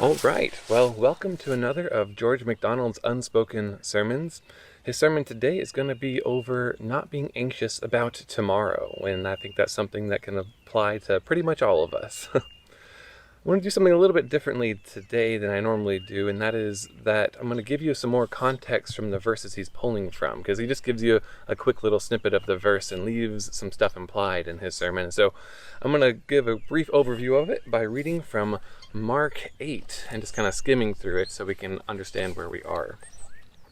All right, well, welcome to another of George MacDonald's Unspoken sermons. His sermon today is going to be over not being anxious about tomorrow, and I think that's something that can apply to pretty much all of us. I want to do something a little bit differently today than I normally do, and that is that I'm going to give you some more context from the verses he's pulling from, because he just gives you a quick little snippet of the verse and leaves some stuff implied in his sermon. So I'm going to give a brief overview of it by reading from Mark 8 and just kind of skimming through it so we can understand where we are.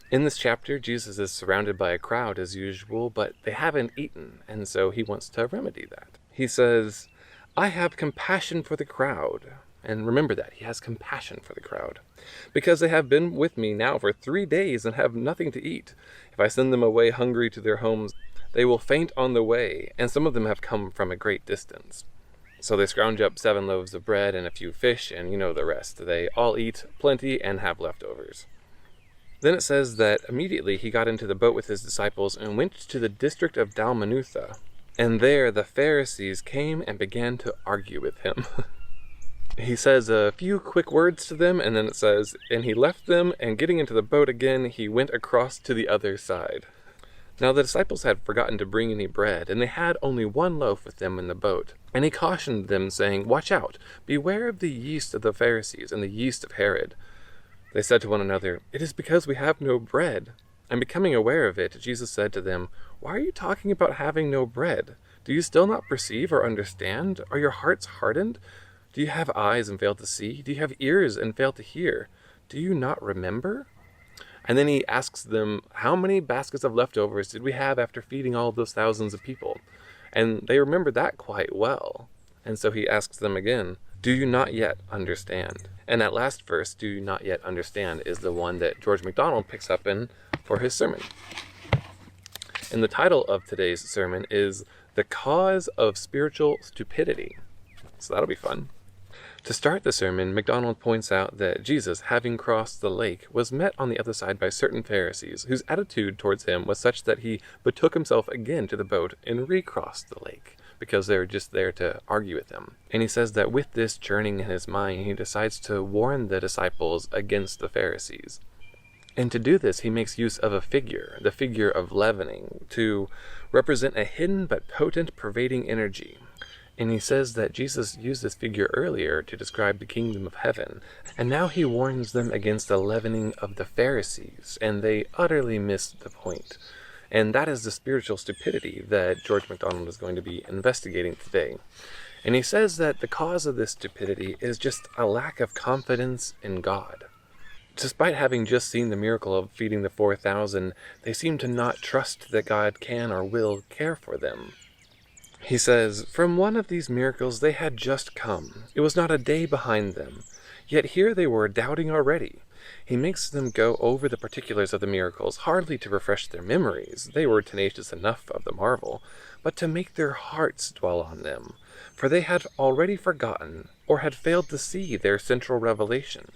In this chapter, Jesus is surrounded by a crowd as usual, but they haven't eaten, and so he wants to remedy that. He says, "I have compassion for the crowd." And remember that, he has compassion for the crowd. "Because they have been with me now for 3 days and have nothing to eat. If I send them away hungry to their homes, they will faint on the way, and some of them have come from a great distance." So they scrounge up 7 loaves of bread and a few fish, and you know the rest. They all eat plenty and have leftovers. Then it says that immediately he got into the boat with his disciples and went to the district of Dalmanutha. And there the Pharisees came and began to argue with him. He says a few quick words to them, and then it says, "And he left them, and getting into the boat again, he went across to the other side." Now the disciples had forgotten to bring any bread, and they had only 1 loaf with them in the boat. And he cautioned them, saying, "Watch out, beware of the yeast of the Pharisees and the yeast of Herod." They said to one another, "It is because we have no bread." And becoming aware of it, Jesus said to them, "Why are you talking about having no bread? Do you still not perceive or understand? Are your hearts hardened? Do you have eyes and fail to see? Do you have ears and fail to hear? Do you not remember?" And then he asks them, "How many baskets of leftovers did we have after feeding all those thousands of people?" And they remember that quite well. And so he asks them again, "Do you not yet understand?" And that last verse, "Do you not yet understand," is the one that George MacDonald picks up in for his sermon. And the title of today's sermon is "The Cause of Spiritual Stupidity." So that'll be fun. To start the sermon, MacDonald points out that Jesus, having crossed the lake, was met on the other side by certain Pharisees, whose attitude towards him was such that he betook himself again to the boat and recrossed the lake, because they were just there to argue with him. And he says that with this churning in his mind, he decides to warn the disciples against the Pharisees. And to do this, he makes use of a figure, the figure of leavening, to represent a hidden but potent pervading energy. And he says that Jesus used this figure earlier to describe the kingdom of heaven, and now he warns them against the leavening of the Pharisees, and they utterly missed the point. And that is the spiritual stupidity that George MacDonald is going to be investigating today. And he says that the cause of this stupidity is just a lack of confidence in God. Despite having just seen the miracle of feeding the 4,000, they seem to not trust that God can or will care for them. He says, "From one of these miracles they had just come. It was not a day behind them. Yet here they were doubting already." He makes them go over the particulars of the miracles, hardly to refresh their memories, they were tenacious enough of the marvel, but to make their hearts dwell on them, for they had already forgotten, or had failed to see their central revelation,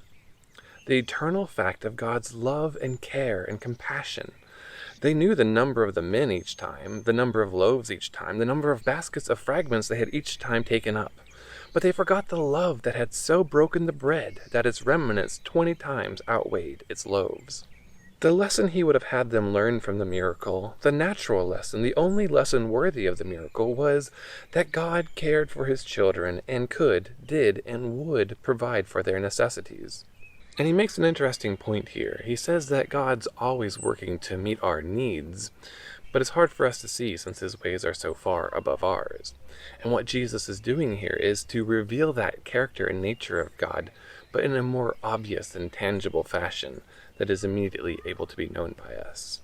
the eternal fact of God's love and care and compassion. They knew the number of the men each time, the number of loaves each time, the number of baskets of fragments they had each time taken up. But they forgot the love that had so broken the bread that its remnants 20 times outweighed its loaves. The lesson he would have had them learn from the miracle, the natural lesson, the only lesson worthy of the miracle, was that God cared for his children and could, did, and would provide for their necessities. And he makes an interesting point here. He says that God's always working to meet our needs, but it's hard for us to see since his ways are so far above ours. And what Jesus is doing here is to reveal that character and nature of God, but in a more obvious and tangible fashion that is immediately able to be known by us.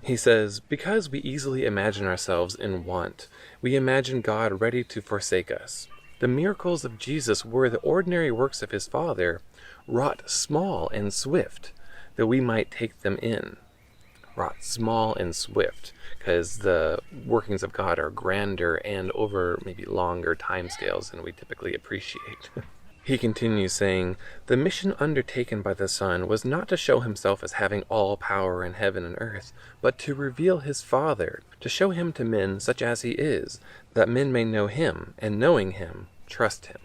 He says, "Because we easily imagine ourselves in want, we imagine God ready to forsake us. The miracles of Jesus were the ordinary works of his Father, wrought small and swift, that we might take them in." Wrought small and swift, because the workings of God are grander and over maybe longer timescales than we typically appreciate. He continues saying, "The mission undertaken by the Son was not to show himself as having all power in heaven and earth, but to reveal his Father, to show him to men such as he is, that men may know him, and knowing him, trust him."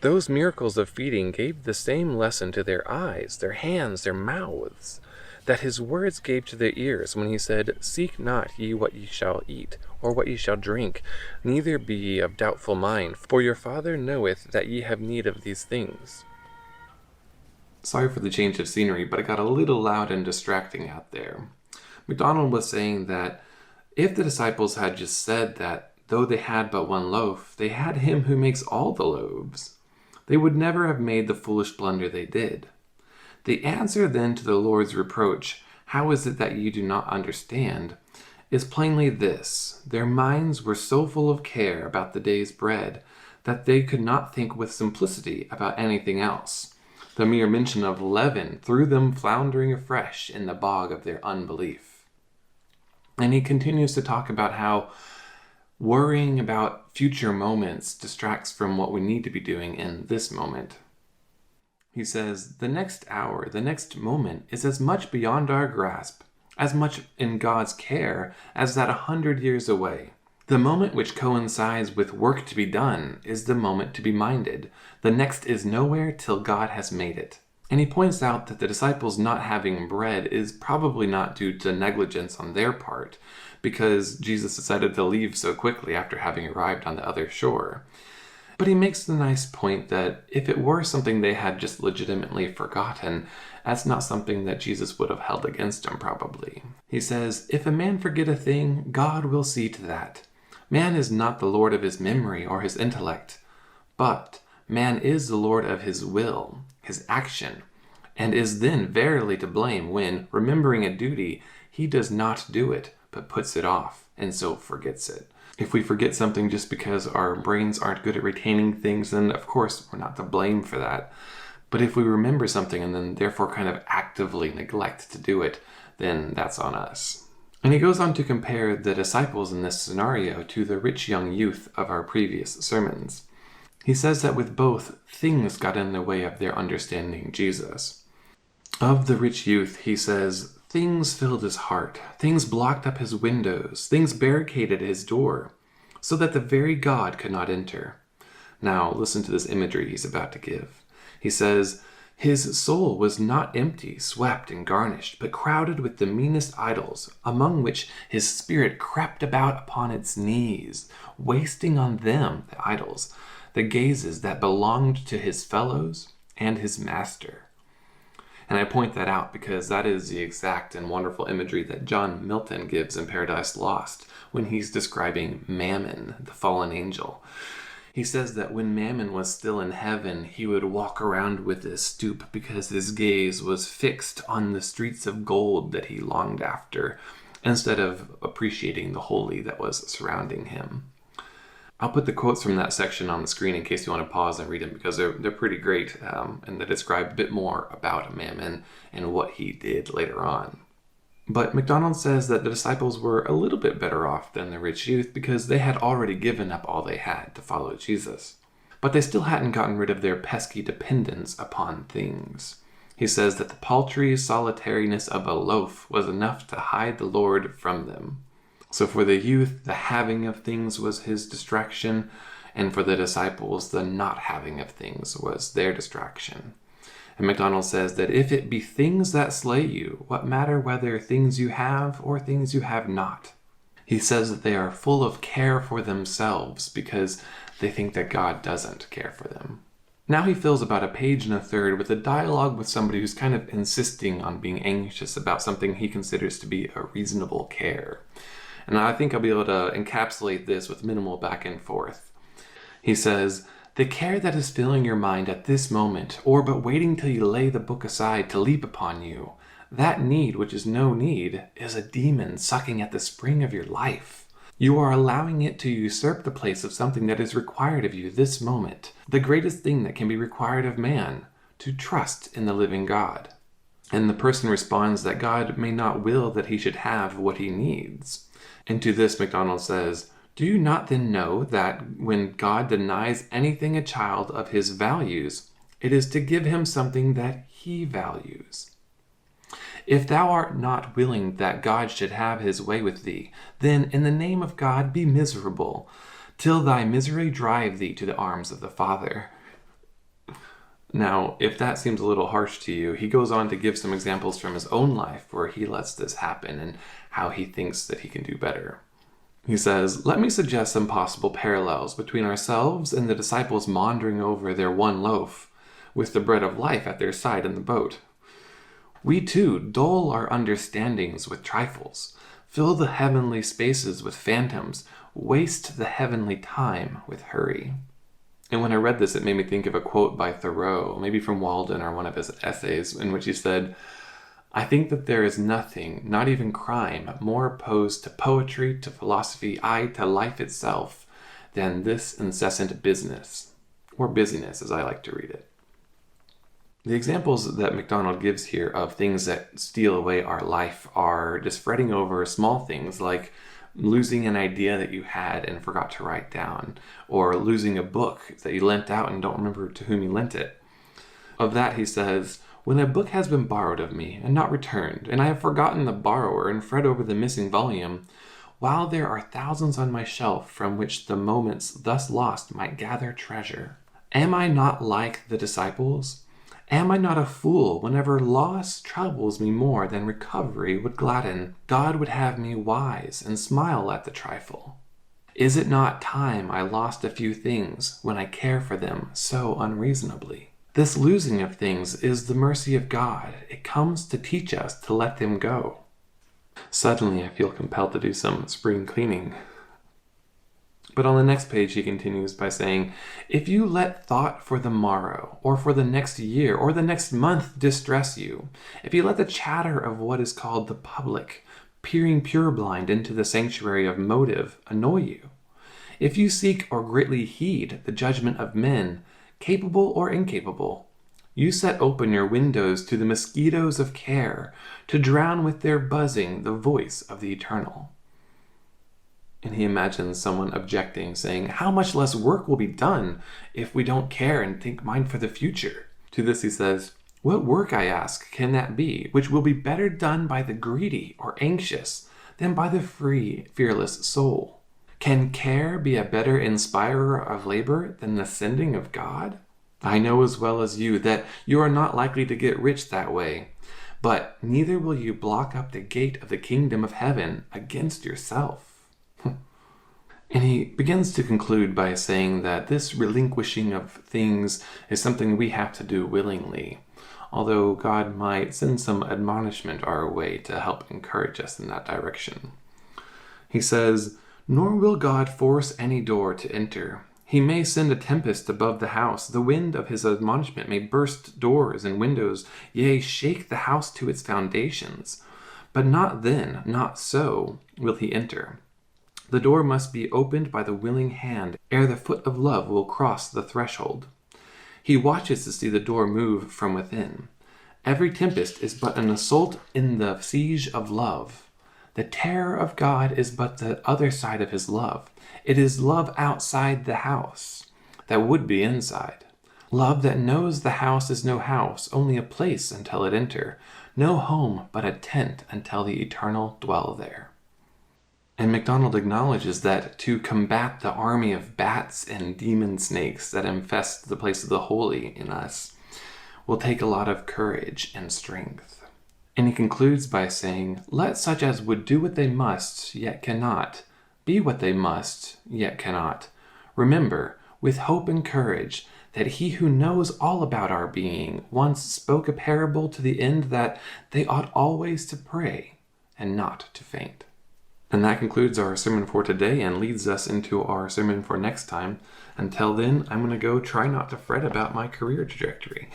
Those miracles of feeding gave the same lesson to their eyes, their hands, their mouths, that his words gave to their ears when he said, "Seek not ye what ye shall eat, or what ye shall drink, neither be ye of doubtful mind, for your Father knoweth that ye have need of these things." Sorry for the change of scenery, but it got a little loud and distracting out there. MacDonald was saying that if the disciples had just said that though they had but one loaf, they had him who makes all the loaves, they would never have made the foolish blunder they did. The answer then to the Lord's reproach, "How is it that you do not understand?" is plainly this: their minds were so full of care about the day's bread that they could not think with simplicity about anything else. The mere mention of leaven threw them floundering afresh in the bog of their unbelief. And he continues to talk about how worrying about future moments distracts from what we need to be doing in this moment. He says, "The next hour, the next moment is as much beyond our grasp, as much in God's care as that 100 years away. The moment which coincides with work to be done is the moment to be minded. The next is nowhere till God has made it." And he points out that the disciples not having bread is probably not due to negligence on their part, because Jesus decided to leave so quickly after having arrived on the other shore. But he makes the nice point that if it were something they had just legitimately forgotten, that's not something that Jesus would have held against him probably. He says, "If a man forget a thing, God will see to that. Man is not the Lord of his memory or his intellect, but man is the Lord of his will, his action, and is then verily to blame when, remembering a duty, he does not do it, but puts it off, and so forgets it." If we forget something just because our brains aren't good at retaining things, then of course we're not to blame for that. But if we remember something and then therefore kind of actively neglect to do it, then that's on us. And he goes on to compare the disciples in this scenario to the rich young youth of our previous sermons. He says that with both, things got in the way of their understanding Jesus. Of the rich youth, he says, "Things filled his heart, things blocked up his windows, things barricaded his door, so that the very God could not enter." Now, listen to this imagery he's about to give. He says, "His soul was not empty, swept, and garnished, but crowded with the meanest idols, among which his spirit crept about upon its knees, wasting on them, the idols, the gazes that belonged to his fellows and his master." And I point that out because that is the exact and wonderful imagery that John Milton gives in Paradise Lost when he's describing Mammon, the fallen angel. He says that when Mammon was still in heaven, he would walk around with this stoop because his gaze was fixed on the streets of gold that he longed after, instead of appreciating the holy that was surrounding him. I'll put the quotes from that section on the screen in case you want to pause and read them, because they're pretty great, and they describe a bit more about Mammon and what he did later on. But MacDonald says that the disciples were a little bit better off than the rich youth because they had already given up all they had to follow Jesus. But they still hadn't gotten rid of their pesky dependence upon things. He says that the paltry solitariness of a loaf was enough to hide the Lord from them. So for the youth, the having of things was his distraction, and for the disciples, the not having of things was their distraction. And MacDonald says that if it be things that slay you, what matter whether things you have or things you have not? He says that they are full of care for themselves because they think that God doesn't care for them. Now he fills about a page and a third with a dialogue with somebody who's kind of insisting on being anxious about something he considers to be a reasonable care. And I think I'll be able to encapsulate this with minimal back and forth. He says, "The care that is filling your mind at this moment, or but waiting till you lay the book aside to leap upon you, that need which is no need, is a demon sucking at the spring of your life. You are allowing it to usurp the place of something that is required of you this moment, the greatest thing that can be required of man, to trust in the living God." And the person responds that God may not will that he should have what he needs. And to this, MacDonald says, "Do you not then know that when God denies anything a child of his values, it is to give him something that he values? If thou art not willing that God should have his way with thee, then in the name of God be miserable, till thy misery drive thee to the arms of the Father." Now, if that seems a little harsh to you, he goes on to give some examples from his own life where he lets this happen and how he thinks that he can do better. He says, "Let me suggest some possible parallels between ourselves and the disciples maundering over their one loaf, with the bread of life at their side in the boat. We too dull our understandings with trifles, fill the heavenly spaces with phantoms, waste the heavenly time with hurry." And when I read this, it made me think of a quote by Thoreau, maybe from Walden or one of his essays, in which he said, "I think that there is nothing, not even crime, more opposed to poetry, to philosophy, aye, to life itself, than this incessant business," or busyness, as I like to read it. The examples that MacDonald gives here of things that steal away our life are just fretting over small things like losing an idea that you had and forgot to write down, or losing a book that you lent out and don't remember to whom you lent it. Of that he says, "When a book has been borrowed of me and not returned, and I have forgotten the borrower and fret over the missing volume, while there are thousands on my shelf from which the moments thus lost might gather treasure, am I not like the disciples? Am I not a fool whenever loss troubles me more than recovery would gladden? God would have me wise and smile at the trifle. Is it not time I lost a few things when I care for them so unreasonably? This losing of things is the mercy of God. It comes to teach us to let them go." Suddenly I feel compelled to do some spring cleaning. But on the next page he continues by saying, "If you let thought for the morrow, or for the next year, or the next month distress you, if you let the chatter of what is called the public, peering purblind into the sanctuary of motive, annoy you, if you seek or greatly heed the judgment of men, capable or incapable, you set open your windows to the mosquitoes of care, to drown with their buzzing the voice of the eternal." And he imagines someone objecting, saying, "How much less work will be done if we don't care and think mind for the future?" To this he says, "What work, I ask, can that be, which will be better done by the greedy or anxious than by the free, fearless soul? Can care be a better inspirer of labor than the sending of God? I know as well as you that you are not likely to get rich that way, but neither will you block up the gate of the kingdom of heaven against yourself." And he begins to conclude by saying that this relinquishing of things is something we have to do willingly, although God might send some admonishment our way to help encourage us in that direction. He says, "Nor will God force any door to enter. He may send a tempest above the house. The wind of his admonishment may burst doors and windows, yea, shake the house to its foundations. But not then, not so, will he enter. The door must be opened by the willing hand ere the foot of love will cross the threshold. He watches to see the door move from within. Every tempest is but an assault in the siege of love. The terror of God is but the other side of his love. It is love outside the house that would be inside. Love that knows the house is no house, only a place until it enter. No home but a tent until the eternal dwell there." And MacDonald acknowledges that to combat the army of bats and demon snakes that infest the place of the holy in us will take a lot of courage and strength. And he concludes by saying, "Let such as would do what they must, yet cannot, be what they must, yet cannot, remember, with hope and courage, that he who knows all about our being once spoke a parable to the end that they ought always to pray and not to faint." And that concludes our sermon for today and leads us into our sermon for next time. Until then, I'm going to go try not to fret about my career trajectory.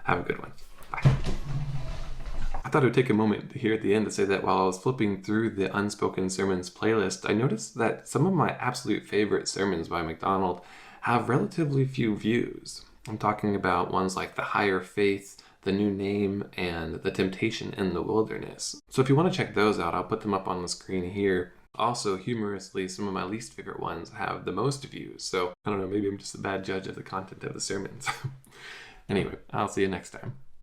Have a good one. Bye. I thought it would take a moment here at the end to say that while I was flipping through the Unspoken Sermons playlist, I noticed that some of my absolute favorite sermons by MacDonald have relatively few views. I'm talking about ones like The Higher Faith, The New Name, and The Temptation in the Wilderness. So if you want to check those out, I'll put them up on the screen here. Also, humorously, some of my least favorite ones have the most views. So I don't know, maybe I'm just a bad judge of the content of the sermons. Anyway, I'll see you next time.